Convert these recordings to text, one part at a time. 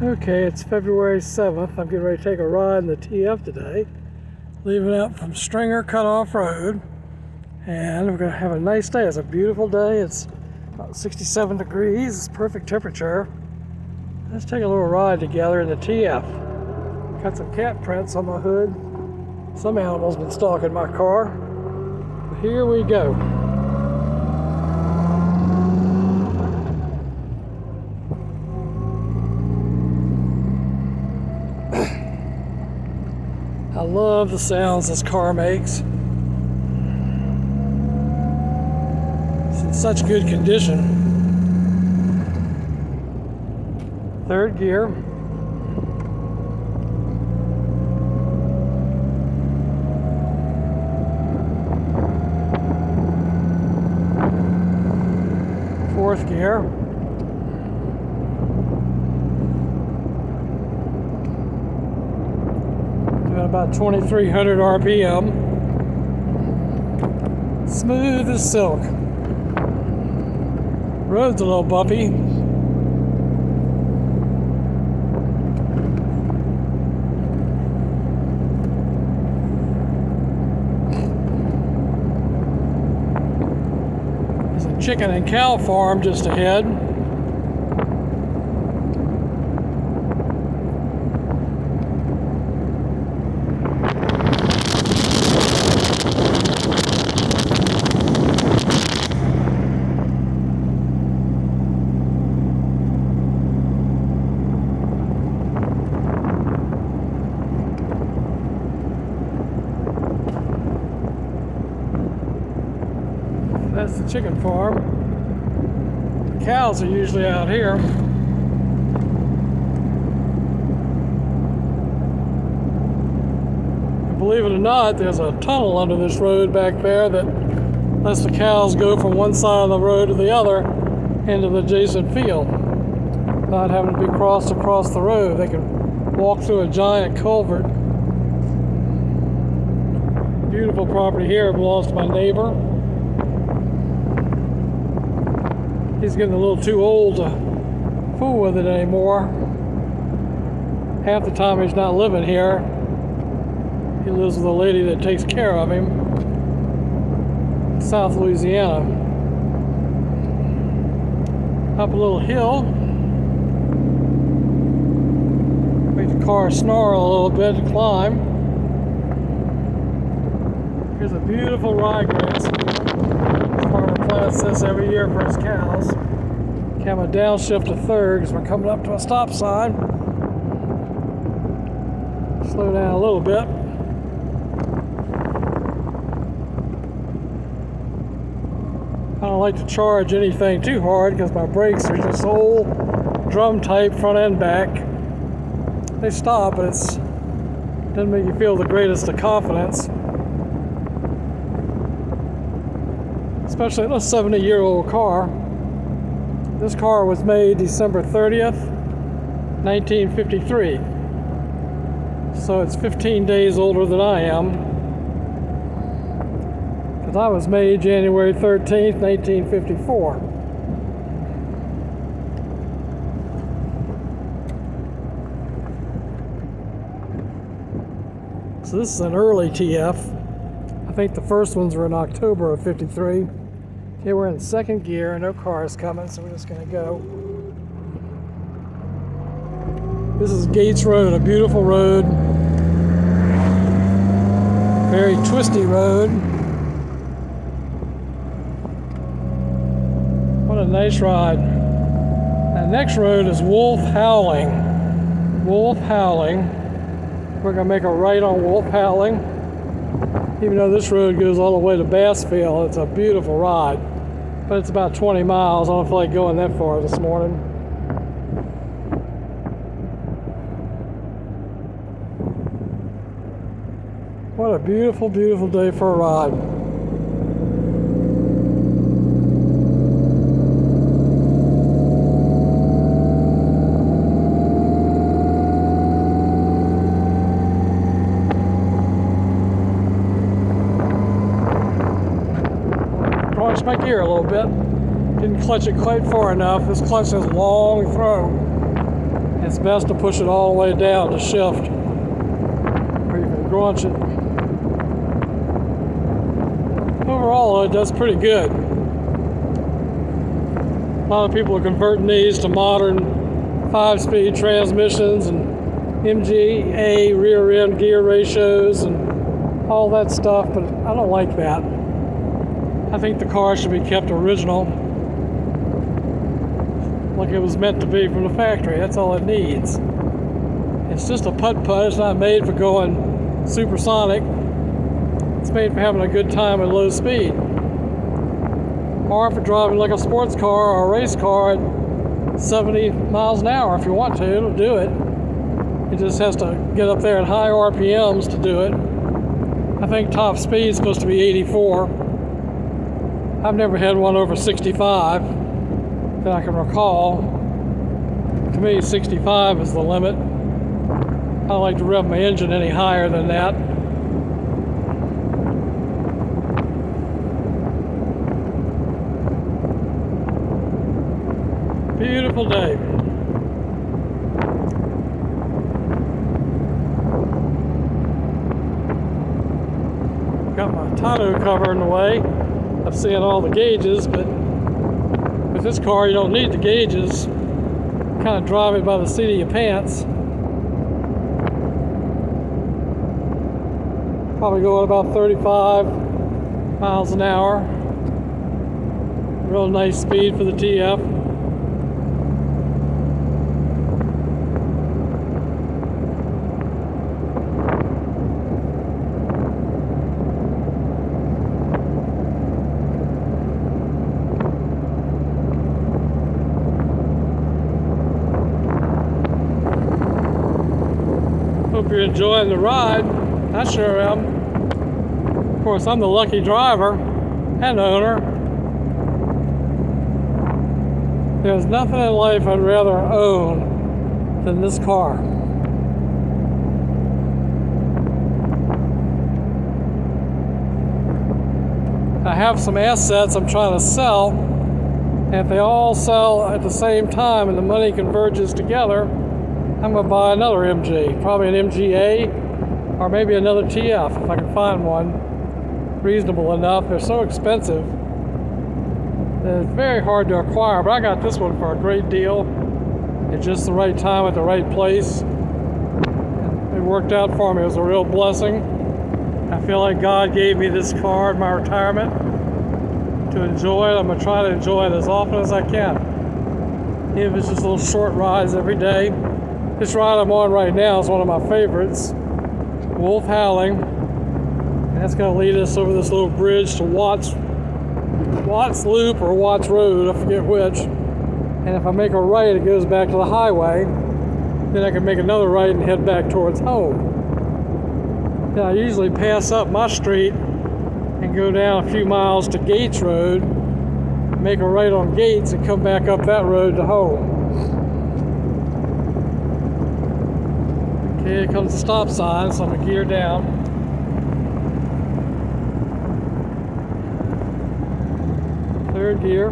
Okay, it's February 7th. I'm getting ready to take a ride in the TF today. Leaving out from Stringer Cutoff Road. And we're going to have a nice day. It's a beautiful day. It's about 67 degrees. It's perfect temperature. Let's take a little ride together in the TF. Got some cat prints on my hood. Some animal's been stalking my car. But here we go. I love the sounds this car makes. It's in such good condition. Third gear. Fourth gear. About 2,300 RPM. Smooth as silk. Road's a little bumpy. There's a chicken and cow farm just ahead. That's the chicken farm. The cows are usually out here. And believe it or not, there's a tunnel under this road back there that lets the cows go from one side of the road to the other into the adjacent field, not having to be crossed across the road. They can walk through a giant culvert. Beautiful property here. It belongs to my neighbor. He's getting a little too old to fool with it anymore. Half the time he's not living here. He lives with a lady that takes care of him in South Louisiana. Up a little hill. Make the car snarl a little bit to climb. Here's a beautiful ryegrass. Plants this every year for his cows. I'm a downshift to third because we're coming up to a stop sign. Slow down a little bit. I don't like to charge anything too hard because my brakes are just old drum type front and back. They stop, but it doesn't make you feel the greatest of confidence. Especially in a 70-year-old car. This car was made December 30th, 1953. So it's 15 days older than I am. Because I was made January 13th, 1954. So this is an early TF. I think the first ones were in October of 53. Okay, we're in second gear, no cars coming, so we're just gonna go. This is Gates Road, a beautiful road. Very twisty road. What a nice ride. That next road is Wolf Howling. Wolf Howling. We're gonna make a right on Wolf Howling. Even though this road goes all the way to Bassfield, it's a beautiful ride. But it's about 20 miles. I don't feel like going that far this morning. What a beautiful, beautiful day for a ride. My gear a little bit. Didn't clutch it quite far enough. This clutch has a long throw. it's best to push it all the way down to shift, or you can grunch it. Overall, it does pretty good. A lot of people are converting these to modern 5-speed transmissions and MGA rear end gear ratios and all that stuff, but I don't like that. I think the car should be kept original, like it was meant to be from the factory. That's all it needs. It's just a putt-putt. It's not made for going supersonic. It's made for having a good time at low speed, or for driving like a sports car or a race car at 70 miles an hour. If you want to, it'll do it. It just has to get up there at high RPMs to do it. I think top speed is supposed to be 84. I've never had one over 65 that I can recall. To me, 65 is the limit. I don't like to rev my engine any higher than that. Beautiful day. Got my tonneau cover in the way of seeing all the gauges, but with this car you don't need the gauges. Kind of drive it by the seat of your pants. Probably going about 35 miles an hour. Real nice speed for the TF. Hope you're enjoying the ride. I sure am. Of course, I'm the lucky driver and owner. There's nothing in life I'd rather own than this car. I have some assets I'm trying to sell, and if they all sell at the same time and the money converges together, I'm going to buy another MG, probably an MGA, or maybe another TF if I can find one reasonable enough. They're so expensive that it's very hard to acquire, but I got this one for a great deal at just the right time at the right place. It worked out for me. It was a real blessing. I feel like God gave me this car in my retirement to enjoy it. I'm going to try to enjoy it as often as I can, even if it's just little short rides every day. This ride I'm on right now is one of my favorites, Wolf Howling, and that's going to lead us over this little bridge to Watts Loop or Watts Road, I forget which. And if I make a right, it goes back to the highway. Then I can make another right and head back towards home. Now I usually pass up my street and go down a few miles to Gates Road, make a right on Gates, and come back up that road to home. Okay, here comes the stop sign, so I'm going to gear down. Third gear.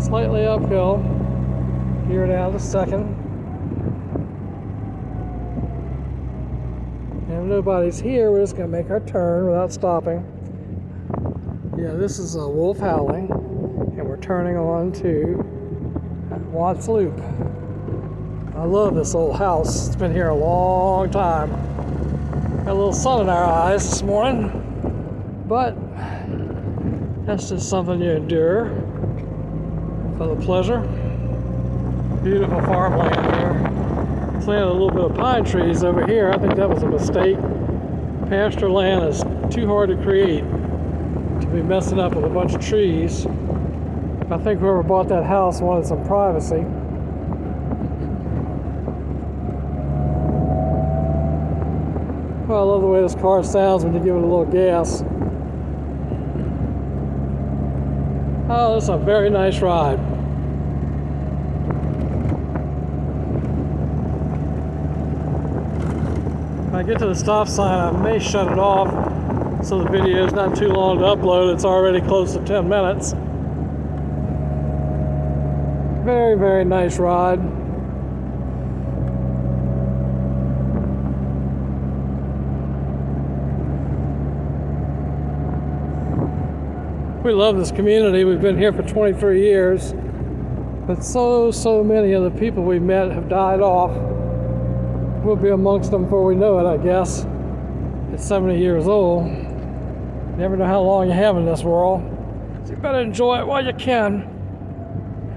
Slightly uphill. Gear down to second. And if nobody's here, we're just going to make our turn without stopping. Yeah, this is a Wolf Howling, and we're turning on to Watts Loop. I love this old house. It's been here a long time. Got a little sun in our eyes this morning, but that's just something you endure for the pleasure. Beautiful farmland here. Planted a little bit of pine trees over here. I think that was a mistake. Pasture land is too hard to create to be messing up with a bunch of trees. I think whoever bought that house wanted some privacy. Well, I love the way this car sounds when you give it a little gas. Oh, this is a very nice ride. When I get to the stop sign, I may shut it off so the video is not too long to upload. It's already close to 10 minutes. Very, very nice ride. We love this community. We've been here for 23 years. But so many of the people we met have died off. We'll be amongst them before we know it, I guess. At 70 years old. You never know how long you have in this world. So you better enjoy it while you can.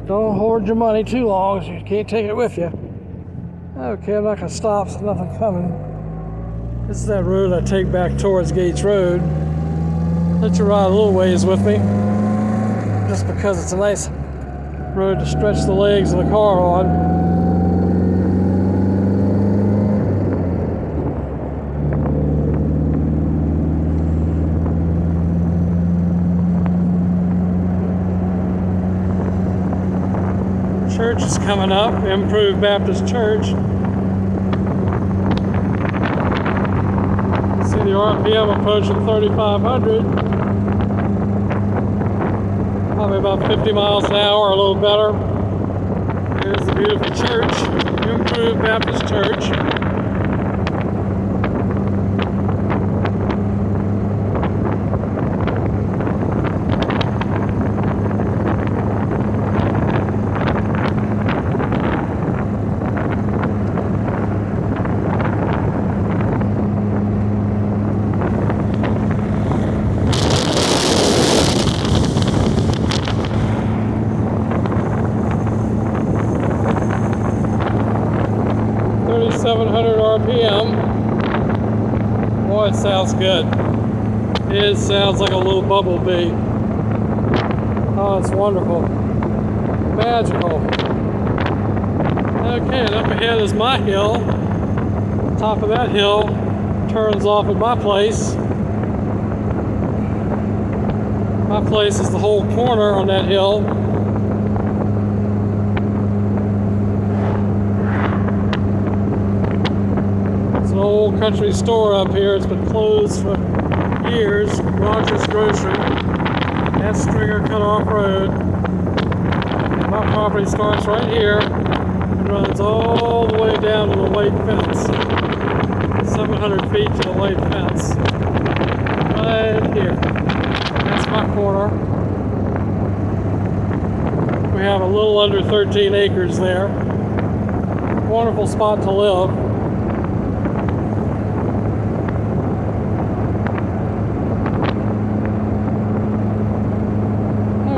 Don't hoard your money too long, so you can't take it with you. Okay, I'm not gonna stop, so nothing coming. This is that road I take back towards Gates Road. Let you ride a little ways with me. Just because it's a nice road to stretch the legs of the car on. Church is coming up, Improved Baptist Church. See the RPM approaching 3,500. Probably about 50 miles an hour, a little better. Here's the beautiful church, Improved Baptist Church. RPM. Boy, it sounds good. It sounds like a little bumblebee. Oh, it's wonderful. Magical. Okay, and up ahead is my hill. Top of that hill turns off at my place. My place is the whole corner on that hill. An old country store up here. It's been closed for years. Rogers Grocery. That's Stringer Cutoff Road. My property starts right here and runs all the way down to the white fence. 700 feet to the white fence. Right here. That's my corner. We have a little under 13 acres there. Wonderful spot to live.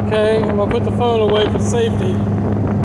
Okay, I'm going to put the phone away for safety.